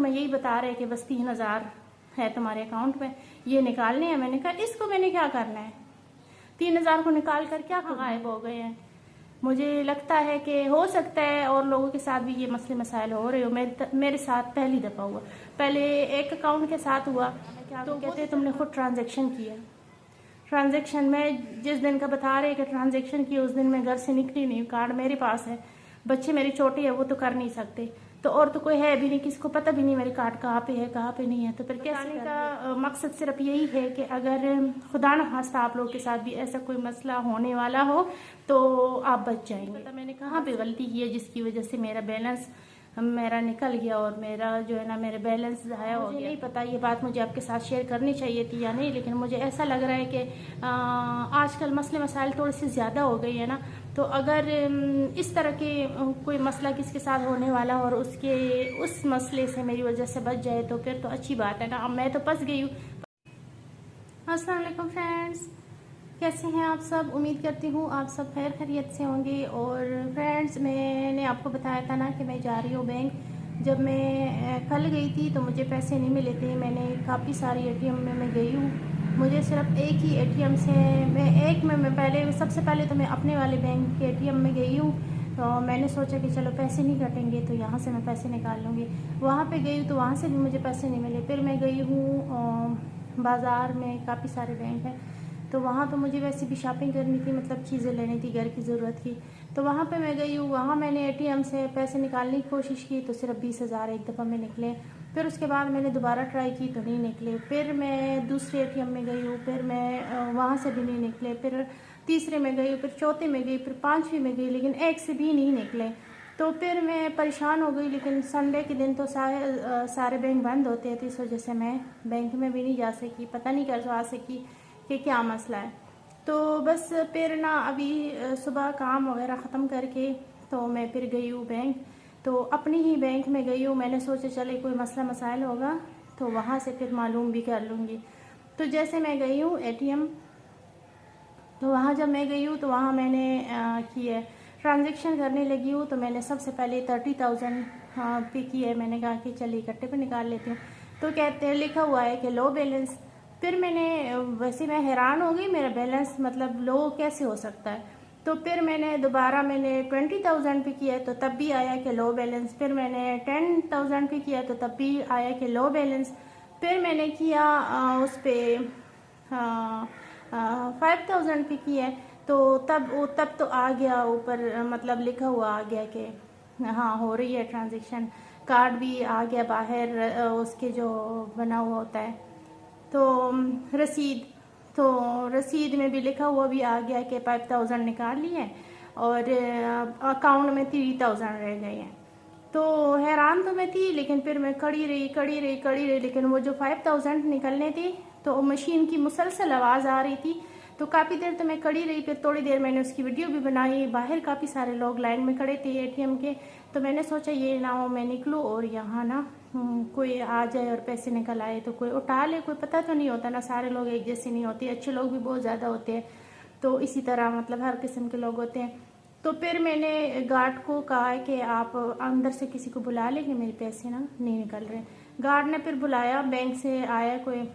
में यही बता रहे कि बस 3,000 है तुम्हारे अकाउंट में, ये निकालने हैं। मैंने कहा इसको मैंने क्या करना है, 3,000 को निकाल कर क्या गायब हो गए हैं। मुझे लगता है कि हो सकता है और लोगों के साथ भी ये मसले मसाइल हो रहे हो। मेरे साथ पहली दफ़ा हुआ, पहले एक अकाउंट के साथ हुआ तो कहते तुमने खुद ट्रांजैक्शन किया। ट्रांजैक्शन में जिस दिन का बता रहे कि ट्रांजैक्शन की, उस दिन मैं घर से निकली नहीं। कार्ड मेरे पास है, बच्चे मेरी छोटी है, वो तो कर नहीं सकते, तो और तो कोई है भी नहीं, किसको पता भी नहीं मेरे कार्ड कहाँ पे है कहाँ पे नहीं है। तो फिर कहने का मकसद सिर्फ यही है कि अगर खुदा न खास्ता आप लोगों के साथ भी ऐसा कोई मसला होने वाला हो तो आप बच जाएंगे। पता मैंने कहाँ पे गलती की है जिसकी वजह से मेरा बैलेंस मेरा निकल गया और मेरा जो है ना मेरा बैलेंस ज़ाया हो गया। नहीं पता ये बात मुझे आपके साथ शेयर करनी चाहिए थी या नहीं, लेकिन मुझे ऐसा लग रहा है कि आजकल मसले मसाइल थोड़े से ज़्यादा हो गई है ना। तो अगर इस तरह के कोई मसला किसके साथ होने वाला और उस मसले से मेरी वजह से बच जाए तो फिर तो अच्छी बात है ना। अब मैं तो फंस गई हूँ। अस्सलाम वालेकुम फ्रेंड्स, कैसे हैं आप सब? उम्मीद करती हूँ आप सब खैर खैरियत से होंगे। और फ्रेंड्स, मैंने आपको बताया था ना कि मैं जा रही हूँ बैंक। जब मैं कल गई थी तो मुझे पैसे नहीं मिले थे। मैंने काफ़ी सारी एटीएम में मैं गई हूँ, मुझे सिर्फ एक ही एटीएम से मैं सबसे पहले तो मैं अपने वाले बैंक के एटीएम में गई हूँ। तो मैंने सोचा कि चलो पैसे नहीं कटेंगे तो यहाँ से मैं पैसे निकाल लूँगी। वहाँ पे गई तो वहाँ से भी मुझे पैसे नहीं मिले। फिर मैं गई हूँ बाज़ार में, काफ़ी सारे बैंक हैं तो वहाँ पे मुझे वैसे भी शॉपिंग करनी थी, मतलब चीज़ें लेनी थी घर की ज़रूरत की। तो वहाँ पे मैं गई हूँ, वहाँ मैंने एटीएम से पैसे निकालने की कोशिश की तो सिर्फ 20,000 एक दफ़ा में निकले। फिर उसके बाद मैंने दोबारा ट्राई की तो नहीं निकले। फिर मैं दूसरे एटीएम में गई हूँ, फिर मैं वहाँ से भी नहीं निकले। फिर तीसरे में गई, फिर चौथे में गई, फिर पाँचवीं में गई, लेकिन एक से भी नहीं निकले। तो फिर मैं परेशान हो गई। लेकिन संडे के दिन तो सारे बैंक बंद होते हैं, तो इस वजह से मैं बैंक में भी नहीं जा सकी, पता नहीं कर आ सकी कि क्या मसला है। तो बस फिर ना अभी सुबह काम वगैरह ख़त्म करके तो मैं फिर गई हूँ बैंक। तो अपनी ही बैंक में गई हूँ। मैंने सोचा चले कोई मसला मसाइल होगा तो वहाँ से फिर मालूम भी कर लूँगी। तो जैसे मैं गई हूँ एटीएम, तो वहाँ जब मैं गई हूँ तो वहाँ मैंने किया ट्रांजैक्शन करने लगी हूँ। तो मैंने सबसे पहले 30,000 पे की है। मैंने कहा कि चलिए इकट्ठे पे निकाल लेती हूँ। तो कहते हैं लिखा हुआ है कि लो बैलेंस। फिर वैसे मैं हैरान हो गई, मेरा बैलेंस मतलब लो कैसे हो सकता है। तो फिर मैंने 20,000 पे किया तो तब भी आया कि लो बैलेंस। फिर मैंने 10,000 पे किया तो तब भी आया कि लो बैलेंस। फिर मैंने किया उस पर 5,000 पे किया तो तब तो आ गया ऊपर, मतलब लिखा हुआ आ गया कि हाँ हो रही है ट्रांजैक्शन। कार्ड भी आ गया बाहर, उसके जो बना हुआ होता है तो रसीद में भी लिखा हुआ भी आ गया कि 5,000 निकाल लिए और अकाउंट में 3,000 रह गए हैं। तो हैरान तो मैं थी, लेकिन फिर मैं कड़ी रही। लेकिन वो जो 5,000 निकलने थी तो मशीन की मुसलसल आवाज़ आ रही थी। तो काफ़ी देर तो मैं कड़ी रही। फिर थोड़ी देर मैंने उसकी वीडियो भी बनाई। बाहर काफ़ी सारे लोग लाइन में खड़े थे एटीएम के। तो मैंने सोचा ये ना हो मैं निकलूँ और यहाँ ना कोई आ जाए और पैसे निकल आए तो कोई उठा ले, कोई पता तो नहीं होता ना, सारे लोग एक जैसे नहीं होते, अच्छे लोग भी बहुत ज़्यादा होते हैं। तो इसी तरह मतलब हर किस्म के लोग होते हैं। तो फिर मैंने गार्ड को कहा कि आप अंदर से किसी को बुला लें कि मेरे पैसे ना नहीं निकल रहे। गार्ड ने फिर बुलाया, बैंक से आया कोई।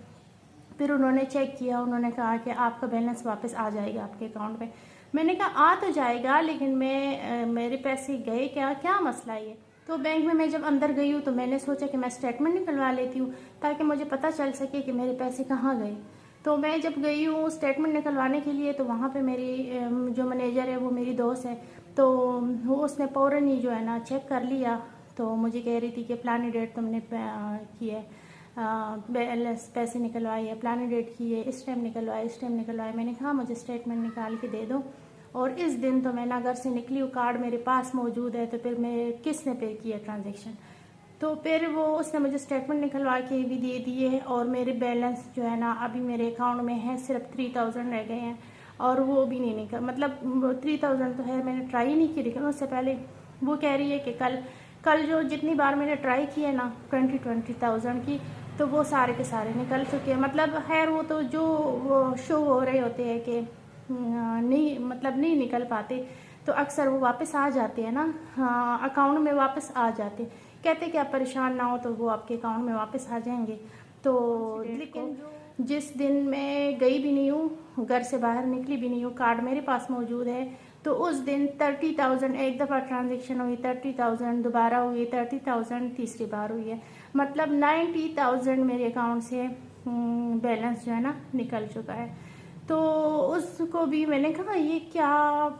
फिर उन्होंने चेक किया, उन्होंने कहा कि आपका बैलेंस वापस आ जाएगा आपके अकाउंट में। मैंने कहा आ तो जाएगा, लेकिन मेरे पैसे गए क्या मसला है ये। तो बैंक में मैं जब अंदर गई हूँ तो मैंने सोचा कि मैं स्टेटमेंट निकलवा लेती हूँ ताकि मुझे पता चल सके कि मेरे पैसे कहाँ गए। तो मैं जब गई हूँ स्टेटमेंट निकलवाने के लिए तो वहाँ पे मेरी जो मैनेजर है वो मेरी दोस्त है। तो वो उसने फ़ौरन ही जो है ना चेक कर लिया। तो मुझे कह रही थी कि फलानी डेट तुमने की है बैलेंस पैसे निकलवाए है, फलानी डेट की है, इस टाइम निकलवाए। मैंने कहा मुझे स्टेटमेंट निकाल के दे दो। और इस दिन तो मैं ना घर से निकली हूँ, कार्ड मेरे पास मौजूद है। तो फिर मैं किसने पे किया ट्रांजैक्शन। तो फिर वो उसने मुझे स्टेटमेंट निकलवा के भी दे दिए और मेरे बैलेंस जो है ना अभी मेरे अकाउंट में है सिर्फ 3,000 रह गए हैं। और वो भी नहीं निकल, मतलब 3,000 तो है, मैंने ट्राई नहीं की। लेकिन उससे पहले वो कह रही है कि कल जो जितनी बार मैंने ट्राई की है ना 20,000 की, तो वो सारे के सारे निकल चुके हैं। मतलब खैर वो तो जो वो शो हो रहे होते हैं कि नहीं निकल पाते, तो अक्सर वो वापस आ जाते हैं ना, हाँ अकाउंट में वापस आ जाते। कहते कि आप परेशान ना हो तो वो आपके अकाउंट में वापस आ जाएंगे। तो लेकिन जिस दिन मैं गई भी नहीं हूँ, घर से बाहर निकली भी नहीं हूँ, कार्ड मेरे पास मौजूद है, तो उस दिन 30,000 एक दफ़ा ट्रांजेक्शन हुई, 30,000 दोबारा हुई, 30,000 तीसरी बार हुई है, मतलब 90,000 मेरे अकाउंट से बैलेंस जो है ना निकल चुका है। तो उसको भी मैंने कहा ये क्या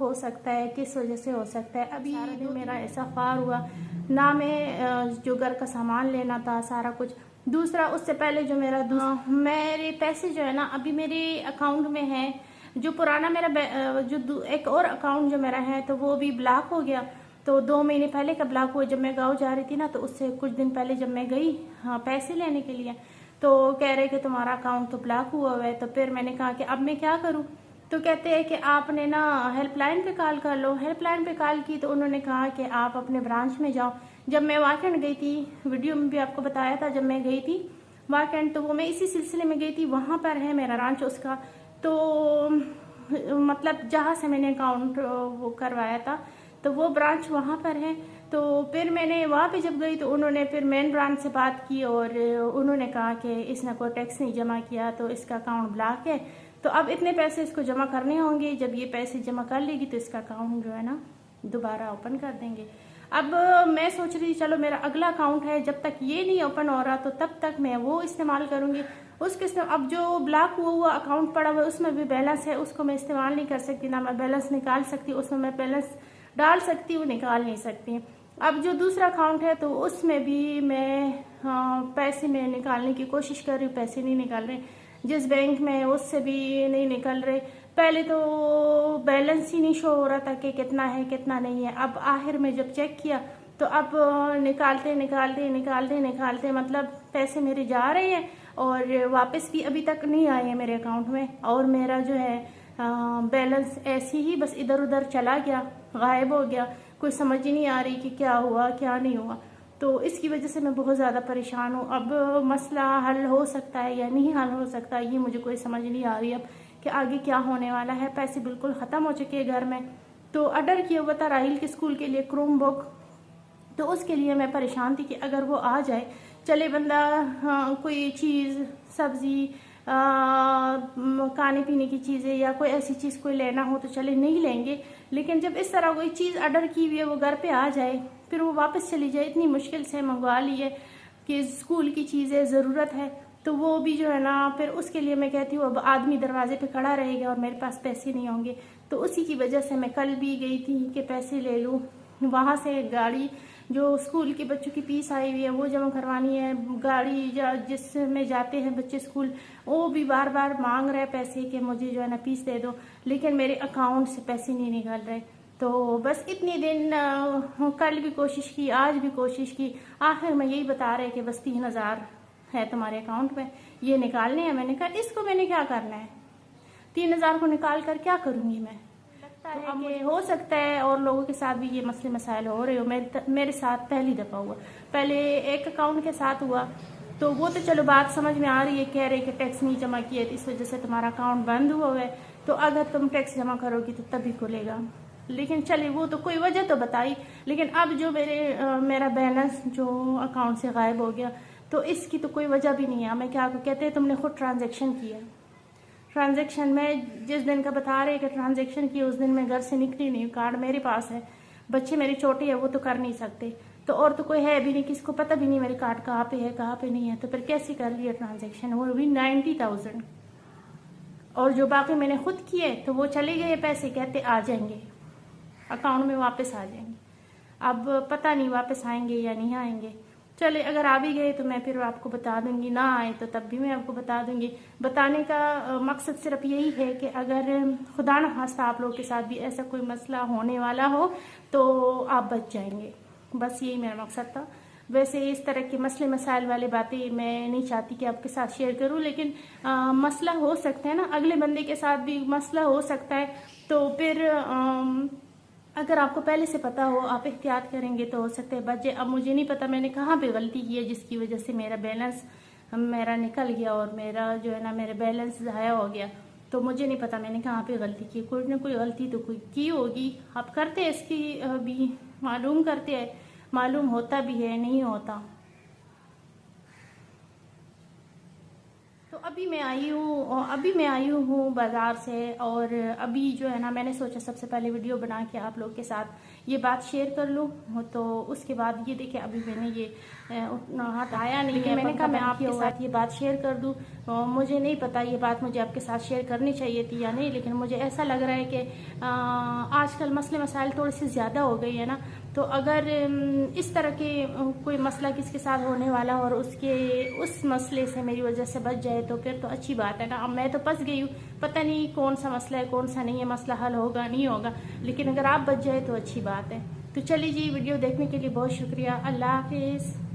हो सकता है, किस वजह से हो सकता है। अभी सारा दिन मेरा ऐसा ख्वार हुआ ना, मैं जो घर का सामान लेना था सारा कुछ, दूसरा उससे पहले जो मेरा मेरे पैसे जो है ना अभी मेरे अकाउंट में है, जो पुराना मेरा जो एक और अकाउंट जो मेरा है तो वो भी ब्लॉक हो गया। तो 2 महीने पहले का ब्लॉक हुआ, जब मैं गाँव जा रही थी ना, तो उससे कुछ दिन पहले जब मैं गई पैसे लेने के लिए, तो कह रहे कि तुम्हारा अकाउंट तो ब्लॉक हुआ है। तो फिर मैंने कहा कि अब मैं क्या करूं, तो कहते हैं कि आपने ना हेल्पलाइन पे कॉल कर लो। हेल्पलाइन पे कॉल की तो उन्होंने कहा कि आप अपने ब्रांच में जाओ। जब मैं वाकई गई थी, वीडियो में भी आपको बताया था, जब मैं गई थी वाकई, तो वो मैं इसी सिलसिले में गई थी, वहाँ पर है मेरा ब्रांच उसका। तो मतलब जहाँ से मैंने अकाउंट वो करवाया था तो वो ब्रांच वहाँ पर है। तो फिर मैंने वहाँ पे जब गई तो उन्होंने फिर मेन ब्रांच से बात की और उन्होंने कहा कि इसने कोई टैक्स नहीं जमा किया तो इसका अकाउंट ब्लॉक है, तो अब इतने पैसे इसको जमा करने होंगे, जब ये पैसे जमा कर लेगी तो इसका अकाउंट जो है ना दोबारा ओपन कर देंगे। अब मैं सोच रही चलो मेरा अगला अकाउंट है, जब तक ये नहीं ओपन हो रहा तो तब तक मैं वो इस्तेमाल करूँगी। उसके अब जो ब्लॉक हुआ अकाउंट पड़ा हुआ उसमें भी बैलेंस है, उसको मैं इस्तेमाल नहीं कर सकती, ना मैं बैलेंस निकाल सकती, उसमें मैं बैलेंस डाल सकती हूँ, निकाल नहीं सकती। अब जो दूसरा अकाउंट है तो उसमें भी मैं पैसे में निकालने की कोशिश कर रही हूँ, पैसे नहीं निकल रहे। जिस बैंक में उससे भी नहीं निकल रहे। पहले तो बैलेंस ही नहीं शो हो रहा था कि कितना है कितना नहीं है। अब आखिर में जब चेक किया तो अब निकालते निकालते निकालते निकालते मतलब पैसे मेरे जा रहे हैं और वापस भी अभी तक नहीं आए हैं मेरे अकाउंट में, और मेरा जो है बैलेंस ऐसे ही बस इधर उधर चला गया, गायब हो गया। कोई समझ ही नहीं आ रही कि क्या हुआ क्या नहीं हुआ। तो इसकी वजह से मैं बहुत ज़्यादा परेशान हूँ। अब मसला हल हो सकता है या नहीं हल हो सकता ये मुझे कोई समझ नहीं आ रही अब कि आगे क्या होने वाला है। पैसे बिल्कुल ख़त्म हो चुके हैं घर में। तो ऑर्डर किया हुआ था राहिल के स्कूल के लिए क्रोम बुक, तो उसके लिए मैं परेशान थी कि अगर वो आ जाए, चले बंदा कोई चीज़ सब्ज़ी खाने पीने की चीज़ें या कोई ऐसी चीज़ कोई लेना हो तो चले नहीं लेंगे, लेकिन जब इस तरह कोई चीज़ ऑर्डर की हुई है वो घर पे आ जाए फिर वो वापस चली जाए, इतनी मुश्किल से मंगवा ली है कि स्कूल की चीज़ें ज़रूरत है, तो वो भी जो है ना फिर उसके लिए मैं कहती हूँ अब आदमी दरवाजे पे खड़ा रहेगा और मेरे पास पैसे नहीं होंगे। तो उसी की वजह से मैं कल भी गई थी कि पैसे ले लूँ, वहाँ से गाड़ी जो स्कूल के बच्चों की फीस आई हुई है वो जमा करवानी है, गाड़ी जिसमें जाते हैं बच्चे स्कूल वो भी बार बार मांग रहे पैसे कि मुझे जो है ना फीस दे दो, लेकिन मेरे अकाउंट से पैसे नहीं निकल रहे। तो बस इतने दिन कल भी कोशिश की, आज भी कोशिश की, आखिर में यही बता रहे कि बस 3,000 है तुम्हारे अकाउंट में, ये निकालने हैं। मैंने कहा इसको मैंने क्या करना है, 3,000 को निकाल कर क्या करूँगी मैं। तो अब मुझे हो सकता है और लोगों के साथ भी ये मसले मसाइल हो रहे हो, मेरे साथ पहली दफ़ा हुआ। पहले एक अकाउंट के साथ हुआ तो वो तो चलो बात समझ में आ रही है, कह रहे कि टैक्स नहीं जमा किया तो इस वजह से तुम्हारा अकाउंट बंद हुआ है, तो अगर तुम टैक्स जमा करोगी तो तभी खुलेगा। लेकिन चलिए वो तो कोई वजह तो बताई, लेकिन अब जो मेरा बैलेंस जो अकाउंट से गायब हो गया तो इसकी तो कोई वजह भी नहीं है। मैं क्या कहते हैं तुमने खुद ट्रांजेक्शन किया, ट्रांजेक्शन में जिस दिन का बता रहे कि ट्रांजेक्शन किया उस दिन मैं घर से निकली नहीं, कार्ड मेरे पास है, बच्चे मेरे छोटे हैं वो तो कर नहीं सकते, तो और तो कोई है भी नहीं, किसको पता भी नहीं मेरे कार्ड कहाँ पे है कहाँ पे नहीं है, तो फिर कैसे कर लिया ट्रांजेक्शन, वो भी 90,000। और जो बाकी मैंने खुद किए तो वो चले गए पैसे, कहते आ जाएंगे अकाउंट में वापस आ जाएंगे। अब पता नहीं वापस आएंगे या नहीं आएंगे। चले अगर आ भी गए तो मैं फिर आपको बता दूंगी, ना आए तो तब भी मैं आपको बता दूंगी। बताने का मकसद सिर्फ यही है कि अगर खुदा न खास्ता आप लोगों के साथ भी ऐसा कोई मसला होने वाला हो तो आप बच जाएंगे, बस यही मेरा मकसद था। वैसे इस तरह के मसले मसाइल वाली बातें मैं नहीं चाहती कि आपके साथ शेयर करूं, लेकिन मसला हो सकता है ना, अगले बंदे के साथ भी मसला हो सकता है, तो फिर अगर आपको पहले से पता हो आप एहतियात करेंगे तो हो सकता है बच जाए। अब मुझे नहीं पता मैंने कहाँ पे गलती की है जिसकी वजह से मेरा बैलेंस मेरा निकल गया और मेरा जो है ना मेरा बैलेंस ज़ाया हो गया, तो मुझे नहीं पता मैंने कहाँ पे गलती की। कोई ना कोई गलती तो कोई की होगी, आप करते हैं इसकी भी मालूम करते हैं, मालूम होता भी है, नहीं होता। तो अभी मैं आई हूँ बाज़ार से, और अभी जो है ना मैंने सोचा सबसे पहले वीडियो बना के आप लोग के साथ ये बात शेयर कर लूँ। तो उसके बाद ये देखिए अभी मैंने ये हटाया नहीं है, मैंने कहा मैं आपके साथ ये बात शेयर कर दूँ। मुझे नहीं पता ये बात मुझे आपके साथ शेयर करनी चाहिए थी या नहीं, लेकिन मुझे ऐसा लग रहा है कि आजकल मसले मसाइल थोड़े से ज़्यादा हो गई है ना। तो अगर इस तरह के कोई मसला किसके साथ होने वाला और उस मसले से मेरी वजह से बच जाए तो फिर तो अच्छी बात है ना। अब मैं तो फंस गई हूँ, पता नहीं कौन सा मसला है कौन सा नहीं है, मसला हल होगा नहीं होगा, लेकिन अगर आप बच जाए तो अच्छी बात है। तो चलिए जी, वीडियो देखने के लिए बहुत शुक्रिया। अल्लाह हाफिज़।